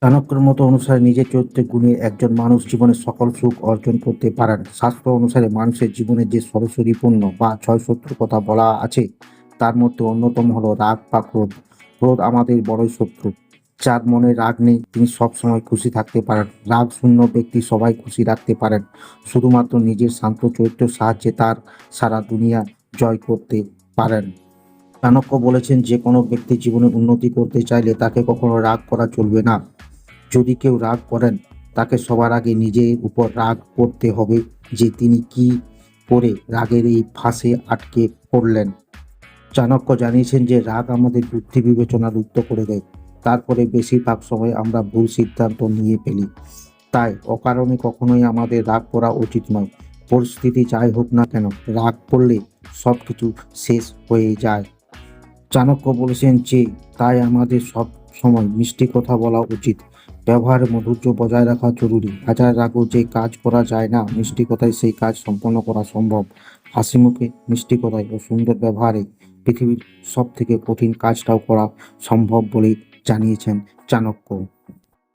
চাণক্যের মতো অনুসারে নিজের চরিত্রের গুণে একজন মানুষ জীবনে সকল সুখ অর্জন করতে পারেন। শাস্ত্র অনুসারে মানুষের জীবনে যে সরাসরি পূর্ণ বা ছয় শত্রুর কথা বলা আছে তার মধ্যে অন্যতম হলো রাগ বা ক্রোধ। ক্রোধ আমাদের বড়ই শত্রু। যার মনে রাগ নেই তিনি সবসময় খুশি থাকতে পারেন। রাগ শূন্য ব্যক্তি সবাই খুশি রাখতে পারেন। শুধুমাত্র নিজের শান্ত চরিত্রের সাহায্যে তার সারা দুনিয়া জয় করতে পারেন। চাণক্য বলেছেন যে কোনো ব্যক্তি জীবনে উন্নতি করতে চাইলে তাকে কখনো রাগ করা চলবে না। যদি কেউ রাগ করেন তাকে সবার আগে নিজের উপর রাগ করতে হবে যে তিনি কি করে রাগের এই ফাঁসে আটকে পড়লেন। চাণক্য জানিয়েছেন যে রাগ আমাদের বুদ্ধি বিবেচনা লুপ্ত করে দেয়। তারপরে বেশিরভাগ সময় আমরা ভুল সিদ্ধান্ত নিয়ে ফেলি। তাই অকারণে কখনোই আমাদের রাগ করা উচিত নয়। পরিস্থিতি যাই হোক না কেন, রাগ করলে সব কিছু শেষ হয়ে যায়। চাণক্য বলেছেন যে তাই আমাদের সব সময় মিষ্টি কথা বলা উচিত। ব্যবহারে মধুর্য বজায় রাখা জরুরি। হাজার রাগও যে কাজ করা যায় না, মিষ্টি কথায় সেই কাজ সম্পন্ন করা সম্ভব। হাসি মুখে, মিষ্টি কথায় ও সুন্দর ব্যবহারে পৃথিবীর সব থেকে কঠিন কাজটাও করা সম্ভব বলেই জানিয়েছেন চাণক্য।